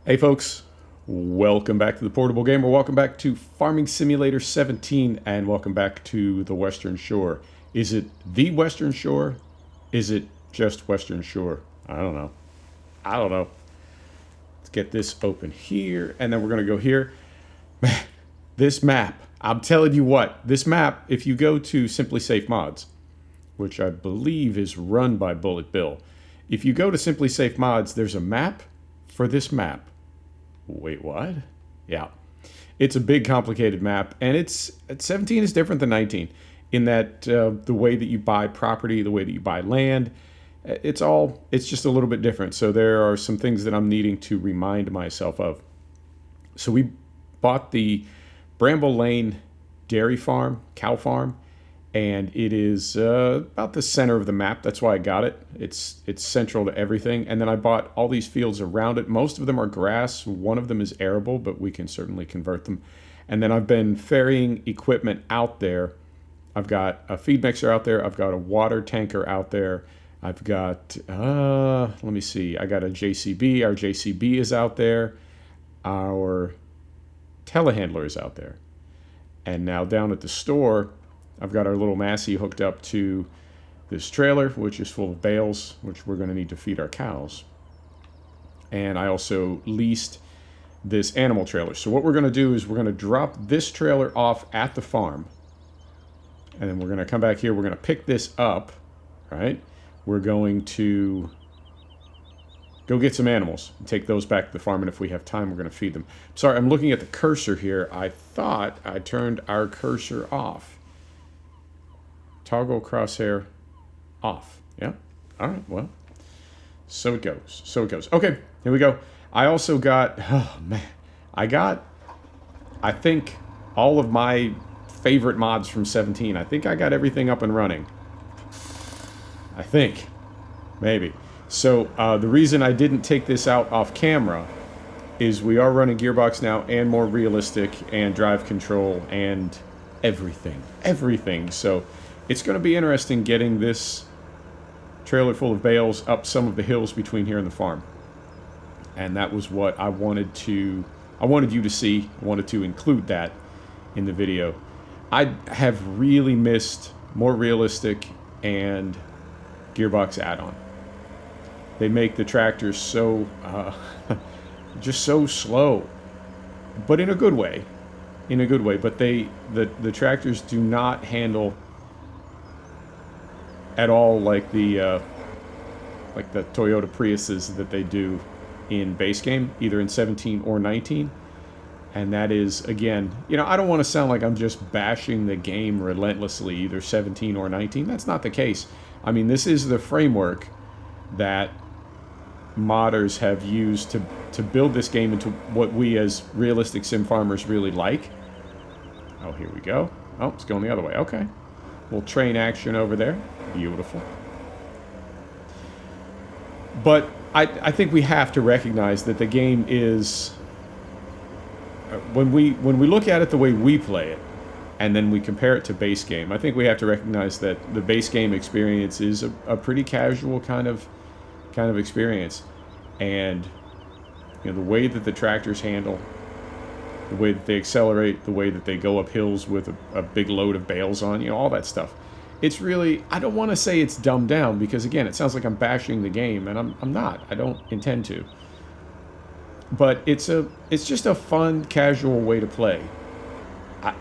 Hey folks, welcome back to the Portable Gamer. Welcome back to Farming Simulator 17, and welcome back to the Western Shore. Is it the Western Shore? Is it just Western Shore? I don't know. Let's get this open here, and then we're gonna go here. This map, I'm telling you what, this map, if you go to Simply Safe Mods, which I believe is run by Bullet Bill, if you go to Simply Safe Mods, there's a map for this map. Wait, what? Yeah. It's a big, complicated map, and 17 is different than 19 in that the way that you buy property, the way that you buy land, it's just a little bit different. So there are some things that I'm needing to remind myself of. So we bought the Bramble Lane dairy farm, cow farm, and it is about the center of the map. That's why I got it. It's central to everything. And then I bought all these fields around it. Most of them are grass. One of them is arable, but we can certainly convert them. And then I've been ferrying equipment out there. I've got a feed mixer out there. I've got a water tanker out there. I've got, let me see. I got a JCB. Our JCB is out there. Our telehandler is out there. And now down at the store, I've got our little Massey hooked up to this trailer, which is full of bales, which we're going to need to feed our cows. And I also leased this animal trailer. So what we're going to do is we're going to drop this trailer off at the farm. And then we're going to come back here. We're going to pick this up, right? We're going to go get some animals and take those back to the farm. And if we have time, we're going to feed them. Sorry, I'm looking at the cursor here. I thought I turned our cursor off. Toggle crosshair off. Yeah. All right. Well, so it goes. Okay. Here we go. I also got, oh man, I think all of my favorite mods from 17. I think I got everything up and running. I think. Maybe. So the reason I didn't take this out off camera is we are running gearbox now and more realistic and drive control and everything. So it's going to be interesting getting this trailer full of bales up some of the hills between here and the farm. And that was what I wanted you to see. I wanted to include that in the video. I have really missed more realistic and gearbox add-on. They make the tractors so, just so slow, but in a good way. But the tractors do not handle at all like the Toyota Priuses that they do in base game, either in 17 or 19. And that is, again, I don't want to sound like I'm just bashing the game relentlessly, either 17 or 19. That's not the case. I mean, this is the framework that modders have used to build this game into what we as realistic sim farmers really like. Oh, here we go. Oh, it's going the other way. Okay. Little train action over there. Beautiful. But I think we have to recognize that the game is, when we look at it the way we play it, and then we compare it to base game, I think we have to recognize that the base game experience is a pretty casual kind of experience. And the way that the tractors handle, the way that they accelerate, the way that they go up hills with a big load of bales on, all that stuff. It's really, I don't want to say it's dumbed down, because again, it sounds like I'm bashing the game, and I'm not. I don't intend to. But it's just a fun, casual way to play.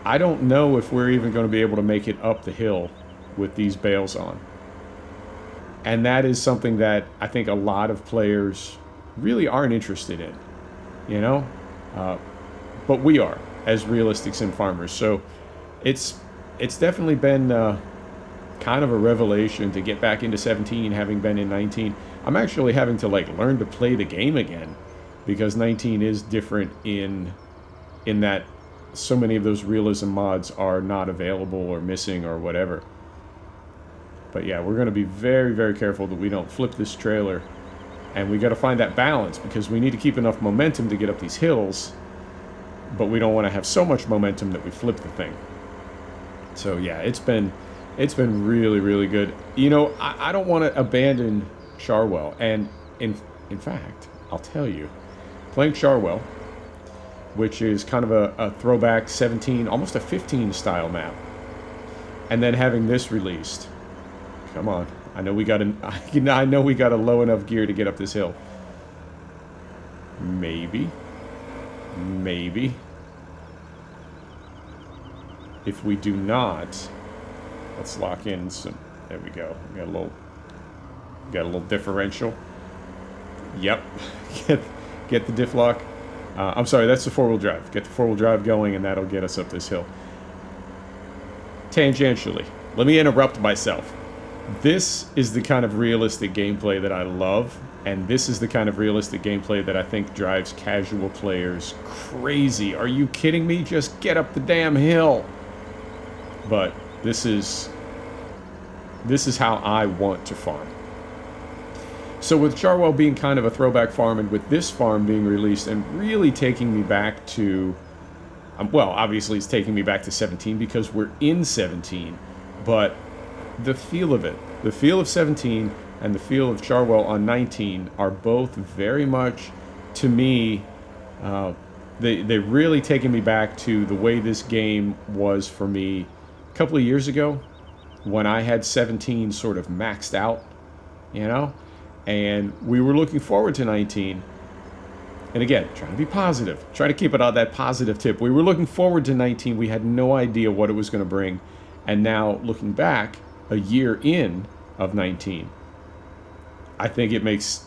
I don't know if we're even going to be able to make it up the hill with these bales on. And that is something that I think a lot of players really aren't interested in, but we are, as realistic sim farmers. So it's definitely been kind of a revelation to get back into 17, having been in 19. I'm actually having to learn to play the game again, because 19 is different in that so many of those realism mods are not available or missing or whatever. But yeah, we're going to be very, very careful that we don't flip this trailer. And we got to find that balance, because we need to keep enough momentum to get up these hills, but we don't want to have so much momentum that we flip the thing. So yeah, it's been really, really good. I don't want to abandon Charwell. And in fact, I'll tell you, playing Charwell, which is kind of a throwback 17, almost a 15 style map. And then having this released. Come on. I know we got a low enough gear to get up this hill. Maybe. Maybe. If we do not, let's lock in some. There we go. We got a little differential. Yep. Get the diff lock. I'm sorry, that's the four-wheel drive. Get the four-wheel drive going, and that'll get us up this hill. Tangentially, let me interrupt myself. This is the kind of realistic gameplay that I love, and this is the kind of realistic gameplay that I think drives casual players crazy. Are you kidding me? Just get up the damn hill. But this is how I want to farm. So with Charwell being kind of a throwback farm, and with this farm being released and really taking me back to, well, obviously it's taking me back to 17 because we're in 17, but the feel of it, the feel of 17 and the feel of Charwell on 19 are both very much, to me, they're really taking me back to the way this game was for me a couple of years ago when I had 17 sort of maxed out, you know? And we were looking forward to 19. And again, trying to be positive, trying to keep it on that positive tip. We were looking forward to 19. We had no idea what it was going to bring. And now, looking back, a year in of 19, I think it makes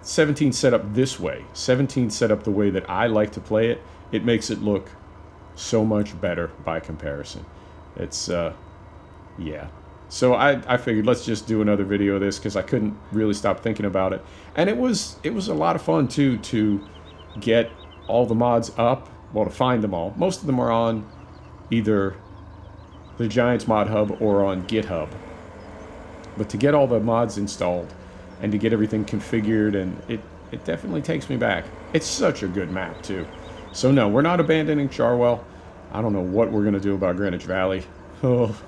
17 set up this way. 17 set up the way that I like to play it. It makes it look so much better by comparison. It's, yeah. So I figured let's just do another video of this because I couldn't really stop thinking about it. And it was a lot of fun, too, to get all the mods up. Well, to find them all. Most of them are on either the Giants Mod Hub or on GitHub. But to get all the mods installed and to get everything configured, and it definitely takes me back. It's such a good map, too. So no, we're not abandoning Charwell. I don't know what we're going to do about Greenwich Valley. Oh,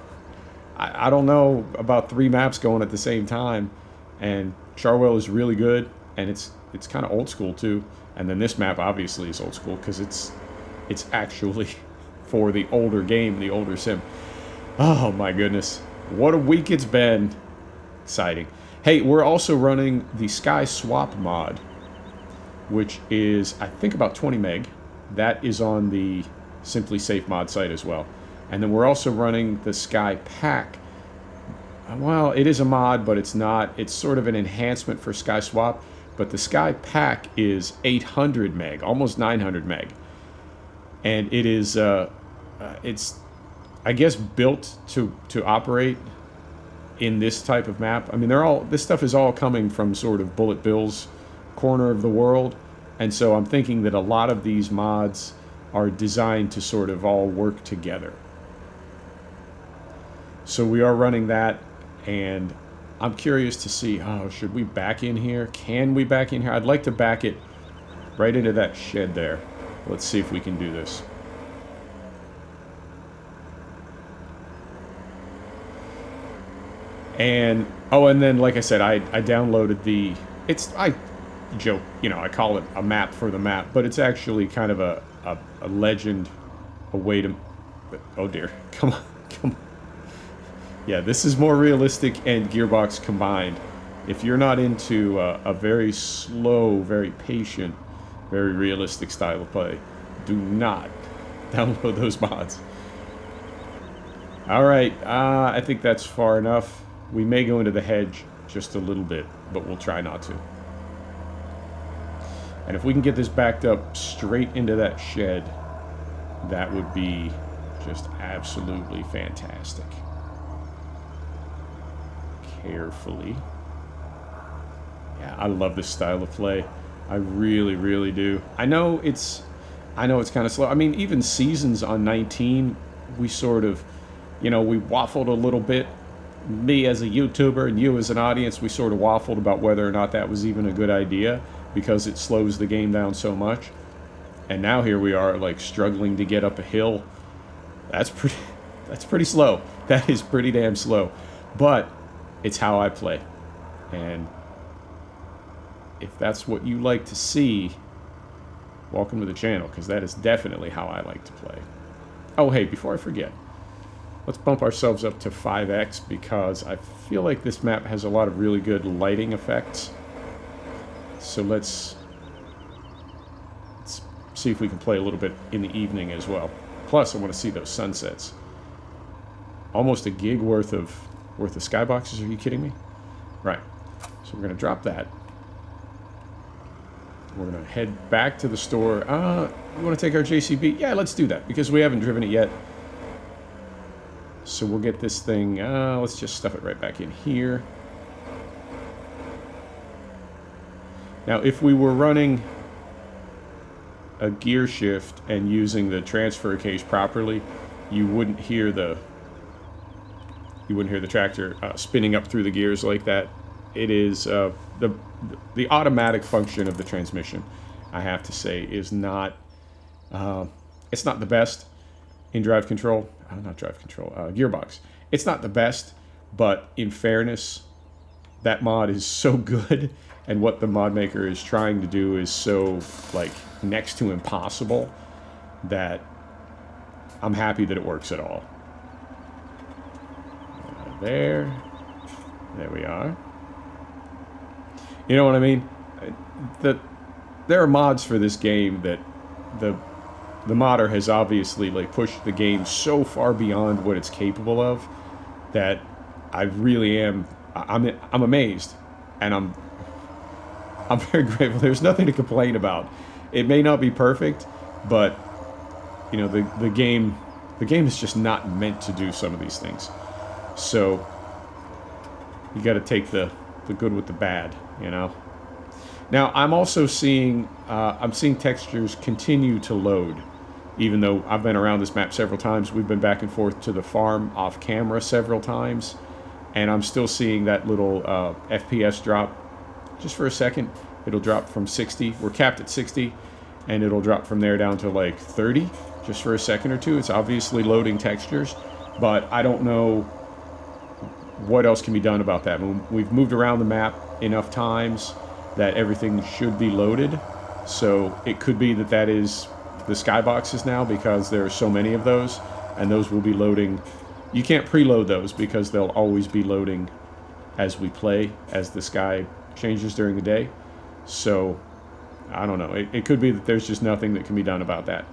I don't know about 3 maps going at the same time, and Charwell is really good, and it's kind of old school too. And then this map obviously is old school because it's actually for the older game, the older sim. Oh my goodness, what a week it's been! Exciting. Hey, we're also running the Sky Swap mod, which is I think about 20 meg. That is on the Simply Safe mod site as well. And then we're also running the Sky Pack. Well, it is a mod, but it's not. It's sort of an enhancement for Sky Swap. But the Sky Pack is 800 meg, almost 900 meg. And it is, it's, I guess, built to operate in this type of map. I mean, this stuff is all coming from sort of Bullet Bill's corner of the world. And so I'm thinking that a lot of these mods are designed to sort of all work together. So we are running that, and I'm curious to see, should we back in here? Can we back in here? I'd like to back it right into that shed there. Let's see if we can do this. And, and then, like I said, I downloaded the, I joke, I call it a map for the map, but it's actually kind of a legend, a way to, oh dear, come on. Yeah, this is more realistic and Gearbox combined. If you're not into a very slow, very patient, very realistic style of play, do not download those mods. Alright, I think that's far enough. We may go into the hedge just a little bit, but we'll try not to. And if we can get this backed up straight into that shed, that would be just absolutely fantastic. Carefully. Yeah, I love this style of play. I really, really do. I know it's kind of slow. I mean, even Seasons on 19, we sort of, we waffled a little bit. Me as a YouTuber and you as an audience, we sort of waffled about whether or not that was even a good idea because it slows the game down so much. And now here we are, like, struggling to get up a hill. That's pretty slow. That is pretty damn slow. But it's how I play. And if that's what you like to see, welcome to the channel, because that is definitely how I like to play. Oh, hey, before I forget, let's bump ourselves up to 5x, because I feel like this map has a lot of really good lighting effects. So let's see if we can play a little bit in the evening as well. Plus, I want to see those sunsets. Almost a gig worth of skyboxes. Are you kidding me? Right. So we're going to drop that. We're going to head back to the store. We want to take our JCB? Yeah, let's do that, because we haven't driven it yet. So we'll get this thing, let's just stuff it right back in here. Now, if we were running a gear shift and using the transfer case properly, you wouldn't hear the tractor spinning up through the gears like that. It is the automatic function of the transmission, I have to say, is not it's not the best in drive control. Not drive control, gearbox. It's not the best, but in fairness, that mod is so good, and what the mod maker is trying to do is so, like, next to impossible, that I'm happy that it works at all. There we are. You know what I mean? There are mods for this game that the modder has obviously, like, pushed the game so far beyond what it's capable of that I really am. I'm amazed, and I'm very grateful. There's nothing to complain about. It may not be perfect, but you know, the game is just not meant to do some of these things. So you got to take the good with the bad, you know. Now I'm also seeing textures continue to load. Even though I've been around this map several times, we've been back and forth to the farm off camera several times, and I'm still seeing that little FPS drop. Just for a second, it'll drop from 60. We're capped at 60, and it'll drop from there down to like 30, just for a second or two. It's obviously loading textures, but I don't know what else can be done about that. We've moved around the map enough times that everything should be loaded, so it could be that is the skyboxes now, because there are so many of those, and those will be loading. You can't preload those because they'll always be loading as we play, as the sky changes during the day. So I don't know, it could be that there's just nothing that can be done about that,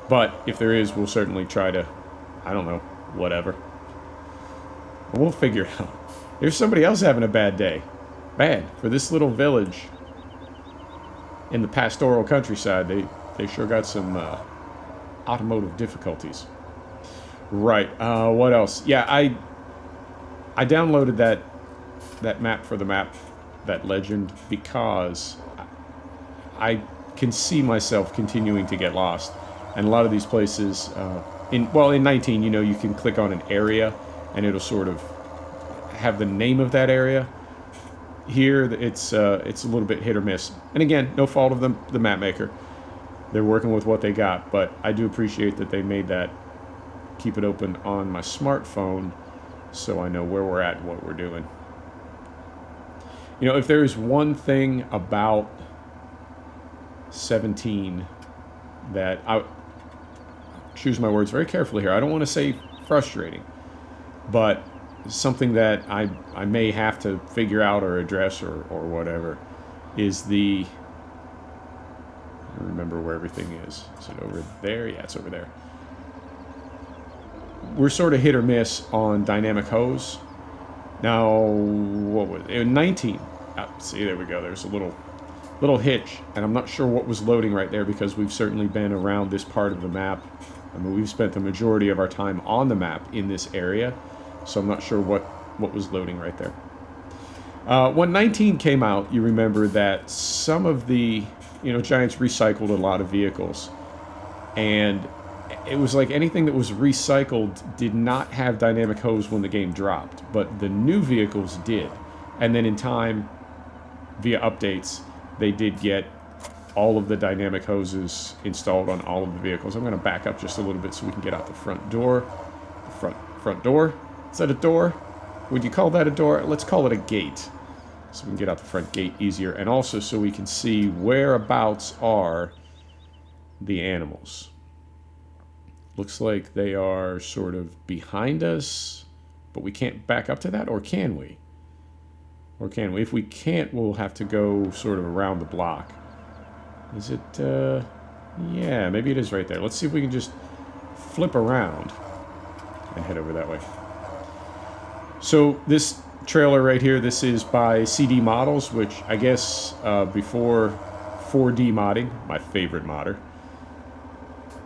but if there is, we'll certainly try to, I don't know, whatever, we'll figure it out. There's somebody else having a bad day. Bad for this little village in the pastoral countryside. They sure got some automotive difficulties. Right. What else? Yeah, I downloaded that map for the map, that legend, because I can see myself continuing to get lost. And a lot of these places, in 19, you know, you can click on an area and it'll sort of have the name of that area. Here, it's a little bit hit or miss. And again, no fault of the map maker. They're working with what they got, but I do appreciate that they made that, keep it open on my smartphone so I know where we're at and what we're doing. You know, if there is one thing about 17 that I choose my words very carefully here. I don't want to say frustrating, but something that I may have to figure out or address or whatever is I don't remember where everything is. Is it over there? Yeah, it's over there. We're sort of hit or miss on dynamic hose. Now, what was it? In 19? See, there we go. There's a little hitch, and I'm not sure what was loading right there, because we've certainly been around this part of the map. I mean, we've spent the majority of our time on the map in this area, so I'm not sure what was loading right there. When 19 came out, you remember that some of the, Giants recycled a lot of vehicles, and it was like anything that was recycled did not have dynamic hose when the game dropped, but the new vehicles did. And then in time, via updates, they did get all of the dynamic hoses installed on all of the vehicles. I'm going to back up just a little bit so we can get out the front door. Front door? Is that a door? Would you call that a door? Let's call it a gate. so we can get out the front gate easier, and also so we can see whereabouts are the animals. Looks like they are sort of behind us, but we can't back up to that, or can we? Or can we? If we can't, we'll have to go sort of around the block. Is it, yeah, maybe it is right there. Let's see if we can just flip around and head over that way. So this trailer right here, this is by CD Models, which I guess before 4D modding, my favorite modder,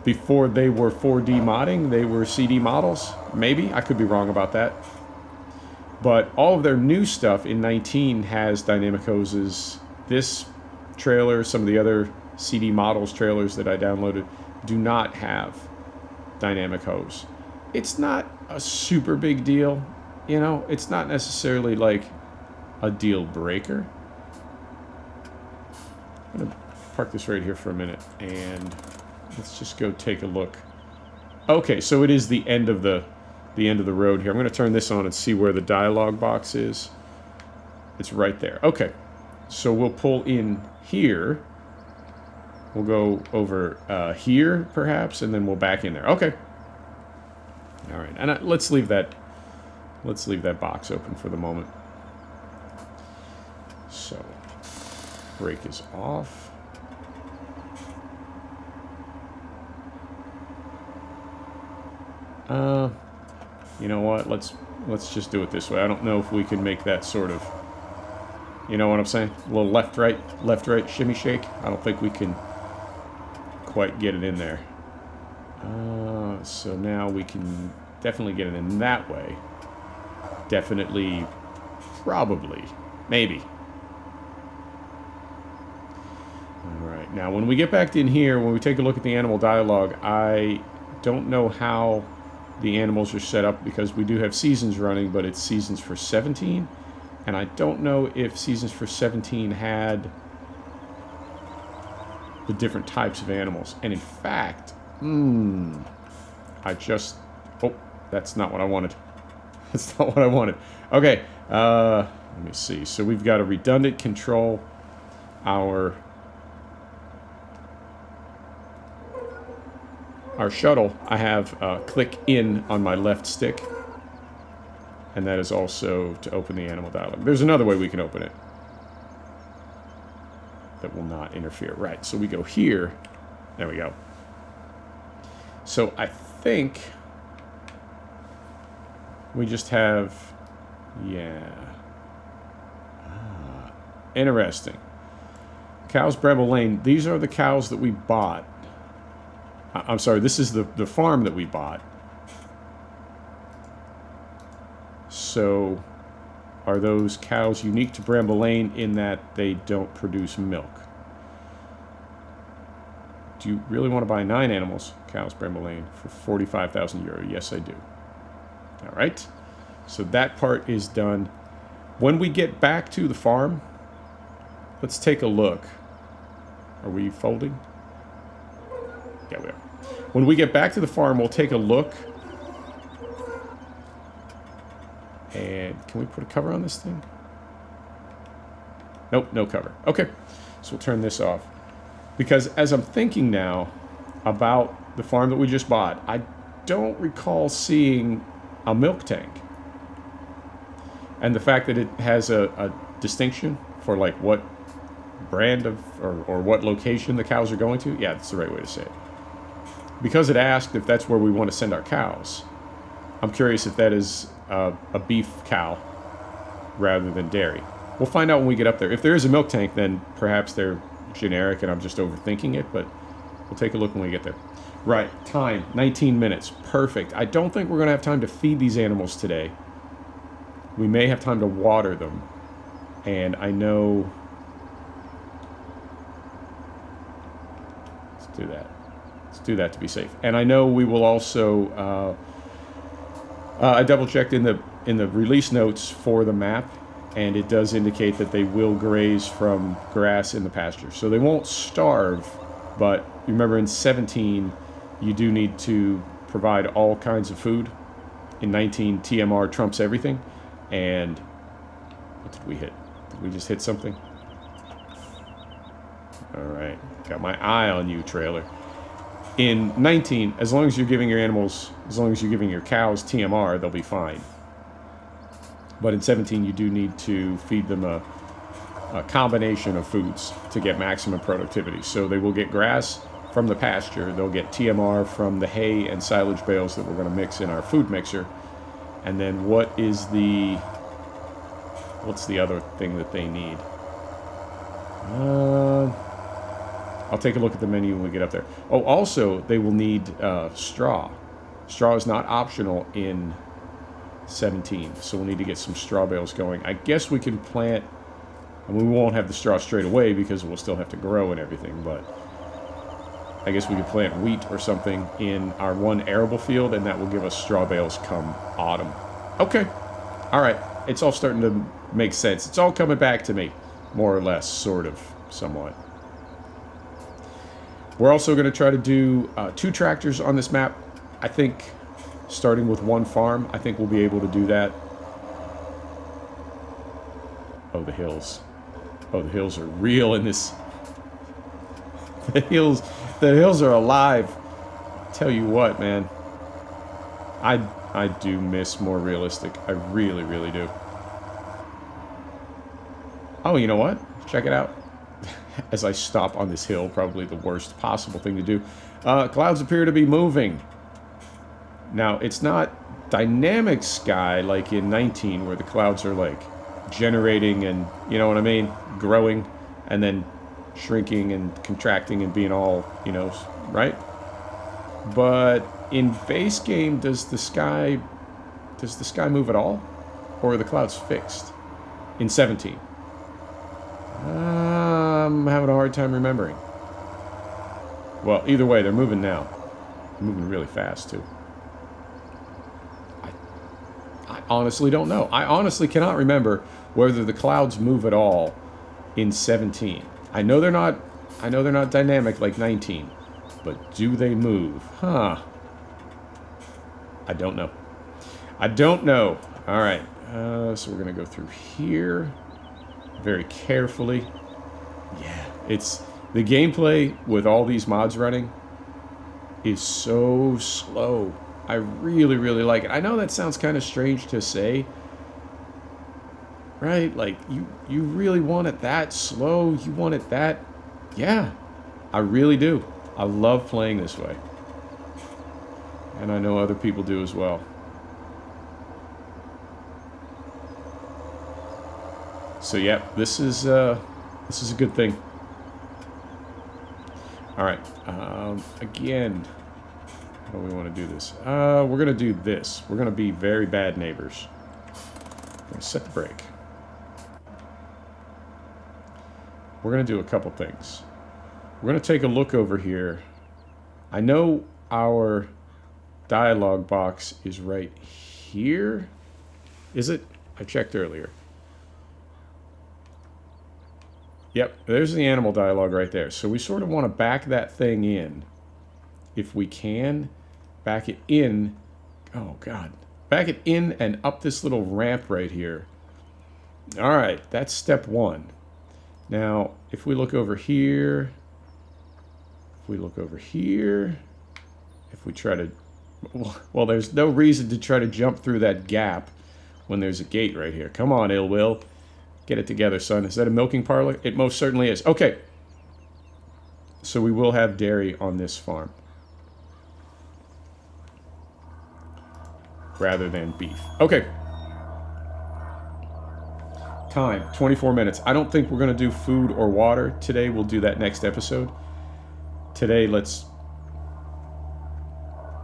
before they were 4D modding, they were CD Models. Maybe, I could be wrong about that. But all of their new stuff in 19 has dynamic hoses. This trailer, some of the other CD Models trailers that I downloaded, do not have dynamic hose. It's not a super big deal, you know, it's not necessarily like a deal breaker. I'm gonna park this right here for a minute and let's just go take a look. Okay, so it is the end of the road here. I'm going to turn this on and see where the dialog box is. It's right there. Okay, so we'll pull in here. We'll go over here, perhaps, and then we'll back in there. Okay. All right, and let's leave that box open for the moment. So, brake is off. You know what? Let's just do it this way. I don't know if we can make that sort of, you know what I'm saying? A little left, right, shimmy shake. I don't think we can quite get it in there. So now we can definitely get it in that way. Definitely, probably, maybe. All right. Now, when we get back in here, when we take a look at the animal dialogue, I don't know how the animals are set up because we do have seasons running, but it's seasons for 17, and I don't know if seasons for 17 had the different types of animals. And in fact, I just, oh, that's not what I wanted. That's not what I wanted. Okay, let me see. So we've got a redundant control. Our shuttle, I have click in on my left stick, and that is also to open the animal dialog. There's another way we can open it that will not interfere. Right, so we go here. There we go. So I think we just have, yeah. Interesting. Cows, Bramble Lane. These are the cows that we bought. I'm sorry, this is the farm that we bought. So, are those cows unique to Bramble Lane in that they don't produce milk? Do you really want to buy 9 animals, cows, Bramble Lane, for 45,000 euro? Yes, I do. All right. So that part is done. When we get back to the farm, let's take a look. Are we folding? Yeah, we are. When we get back to the farm, we'll take a look. And can we put a cover on this thing? Nope, no cover. Okay, so we'll turn this off. Because as I'm thinking now about the farm that we just bought, I don't recall seeing a milk tank. And the fact that it has a distinction for like what brand of, or what location the cows are going to, yeah, that's the right way to say it. Because it asked if that's where we want to send our cows, I'm curious if that is a beef cow rather than dairy. We'll find out when we get up there. If there is a milk tank, then perhaps they're generic and I'm just overthinking it, but we'll take a look when we get there. Right, time, 19 minutes. Perfect. I don't think we're going to have time to feed these animals today. We may have time to water them. And I know... Let's do that. Let's do that to be safe. And I know we will also... I double-checked in the release notes for the map, and it does indicate that they will graze from grass in the pasture. So they won't starve, but remember in 17, you do need to provide all kinds of food. In 19, TMR trumps everything. And what did we hit? We just hit something. All right. Got my eye on you, trailer. In 19, as long as you're giving your animals, as long as you're giving your cows TMR, they'll be fine. But in 17, you do need to feed them a combination of foods to get maximum productivity. So they will get grass from the pasture. They'll get TMR from the hay and silage bales that we're going to mix in our food mixer. And then what's the other thing that they need? I'll take a look at the menu when we get up there. Oh, also, they will need straw. Straw is not optional in 17, so we'll need to get some straw bales going. I guess we can plant, and we won't have the straw straight away because we'll still have to grow and everything, but I guess we could plant wheat or something in our one arable field, and that will give us straw bales come autumn. Okay. All right. It's all starting to make sense. It's all coming back to me, more or less, sort of, somewhat. We're also going to try to do 2 tractors on this map. I think starting with 1 farm, I think we'll be able to do that. Oh, the hills. Oh, the hills are real in this. The hills are alive. Tell you what, man. I do miss more realistic. I really, really do. Oh, you know what? Check it out. As I stop on this hill, probably the worst possible thing to do. Clouds appear to be moving. Now, it's not dynamic sky like in 19, where the clouds are like generating and, you know what I mean, growing, and then shrinking and contracting and being all, you know, right? But in base game, does the sky move at all? Or are the clouds fixed? In 17. I'm having a hard time remembering. Well, either way, they're moving now. They're moving really fast, too. I honestly don't know. I honestly cannot remember whether the clouds move at all in 17. I know they're not dynamic like 19, but do they move? Huh. I don't know. I don't know. All right. So we're going to go through here very carefully. Yeah, it's the gameplay with all these mods running is so slow. I really, really like it. I know that sounds kind of strange to say, right? Like, you really want it that slow? You want it that... Yeah, I really do. I love playing this way. And I know other people do as well. So, yeah, this is a good thing. All right. Again... How do we want to do this? We're going to do this. We're going to be very bad neighbors. I'm going to set the brake. We're going to do a couple things. We're going to take a look over here. I know our dialogue box is right here. Is it? I checked earlier. Yep, there's the animal dialogue right there. So we sort of want to back that thing in. If we can, back it in. Oh, God. Back it in and up this little ramp right here. All right, that's step 1. Now, if we look over here, if we try to... Well, there's no reason to try to jump through that gap when there's a gate right here. Come on, Ill Will. Get it together, son. Is that a milking parlor? It most certainly is. Okay. So we will have dairy on this farm. Rather than beef. Okay. Time, 24 minutes. I don't think we're going to do food or water today. We'll do that next episode. Today, let's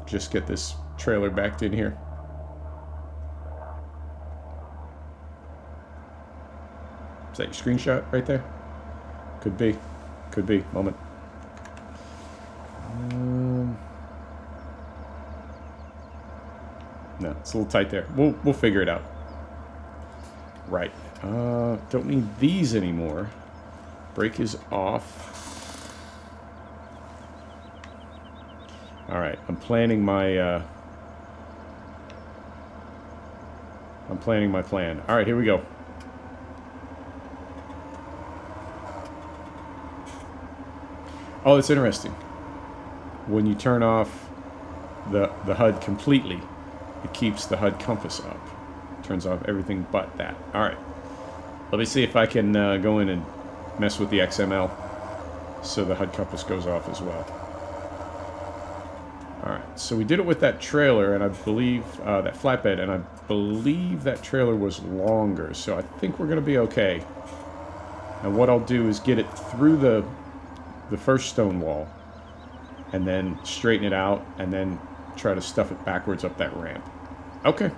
just get this trailer backed in here. Is that your screenshot right there? Could be. Could be. Moment. No, it's a little tight there. We'll figure it out. Right. Don't need these anymore. Brake is off. All right. I'm planning my plan. All right, here we go. Oh, it's interesting. When you turn off the HUD completely, it keeps the HUD compass up. Turns off everything but that. All right. Let me see if I can go in and mess with the XML so the HUD compass goes off as well. All right. So we did it with that trailer, and I believe that flatbed, and I believe that trailer was longer. So I think we're going to be okay. And what I'll do is get it through the first stone wall, and then straighten it out, and then try to stuff it backwards up that ramp. Okay.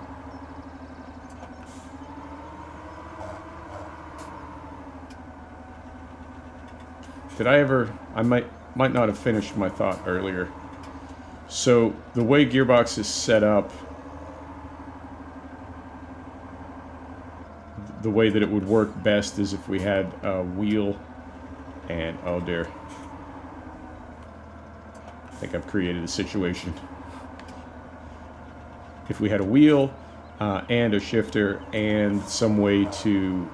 Did I ever... I might not have finished my thought earlier. So, the way Gearbox is set up, the way that it would work best is if we had a wheel and... Oh dear. I think I've created a situation. If we had a wheel and a shifter and some way to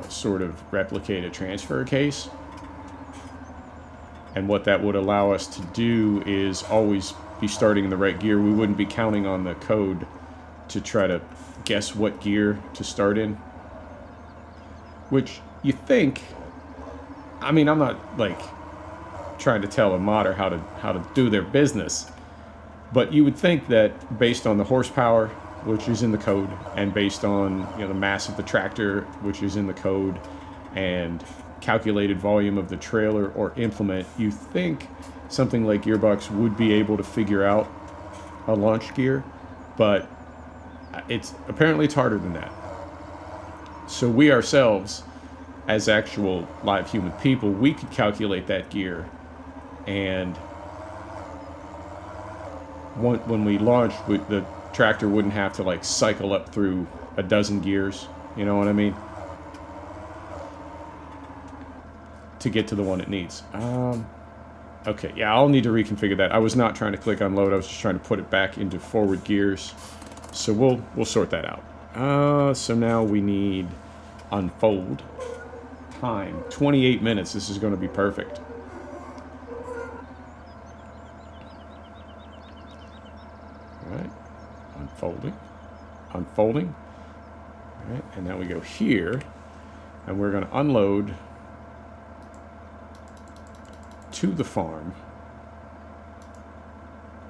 sort of replicate a transfer case. And what that would allow us to do is always be starting in the right gear. We wouldn't be counting on the code to try to guess what gear to start in. Which you think... I mean, I'm not, like, trying to tell a modder how to do their business. But you would think that based on the horsepower, which is in the code, and based on, you know, the mass of the tractor, which is in the code, and calculated volume of the trailer or implement, you think something like Gearbox would be able to figure out a launch gear, but apparently it's harder than that. So we ourselves, as actual live human people, we could calculate that gear, and when we launched, the tractor wouldn't have to like cycle up through a dozen gears, you know what I mean, to get to the one it needs. Okay, yeah, I'll need to reconfigure that. I was not trying to click unload, I was just trying to put it back into forward gears. So we'll sort that out. So now we need unfold. Time, 28 minutes. This is going to be perfect. All right, unfolding. All right, and now we go here, and we're going to unload to the farm.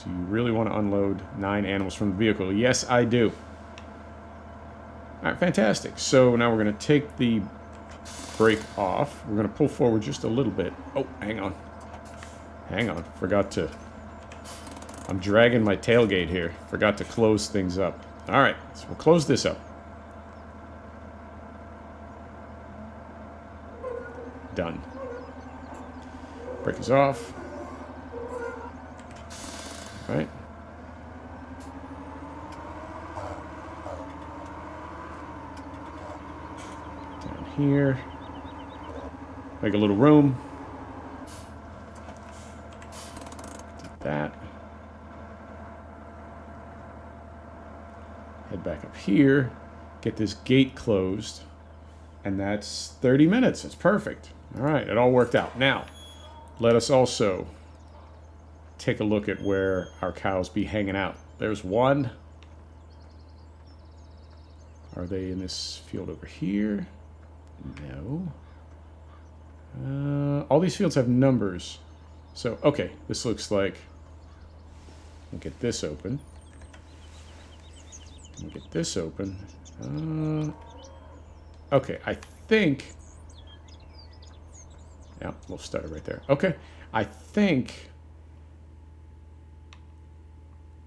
Do you really want to unload 9 animals from the vehicle? Yes, I do. All right, fantastic. So now we're going to take the brake off. We're going to pull forward just a little bit. Oh, hang on. Forgot to... I'm dragging my tailgate here. Forgot to close things up. All right, so we'll close this up. Done. Brake is off. All right. Down here. Make a little room. Do that. Head back up here. Get this gate closed. And that's 30 minutes. It's perfect. All right, it all worked out. Now, let us also take a look at where our cows be hanging out. There's one. Are they in this field over here? No. All these fields have numbers. So, okay, this looks like... We'll get this open. We'll get this open. Okay, I think... Yeah, we'll stutter right there. Okay, I think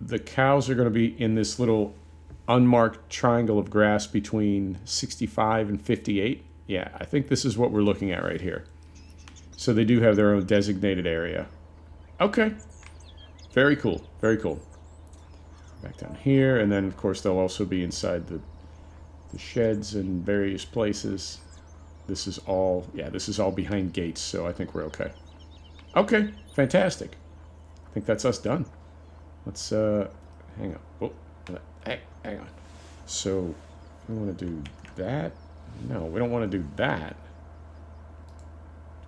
the cows are going to be in this little unmarked triangle of grass between 65 and 58. Yeah, I think this is what we're looking at right here. So they do have their own designated area. Okay, very cool, very cool. Back down here, and then of course they'll also be inside the sheds in various places. This is all, yeah, this is all behind gates, so I think we're okay. Okay, fantastic. I think that's us done. Let's, hang on. Oh, hang on. So, we want to do that? No, we don't want to do that.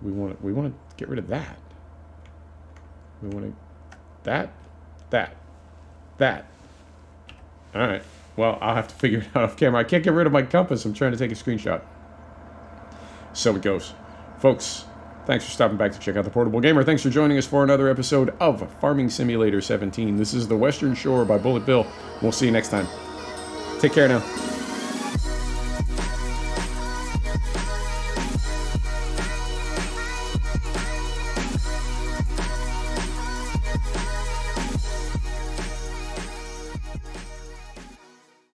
We want to get rid of that. We want to... That. All right. Well, I'll have to figure it out off camera. I can't get rid of my compass. I'm trying to take a screenshot. So it goes. Folks, thanks for stopping back to check out The Portable Gamer. Thanks for joining us for another episode of Farming Simulator 17. This is The Western Shore by Bullet Bill. We'll see you next time. Take care now.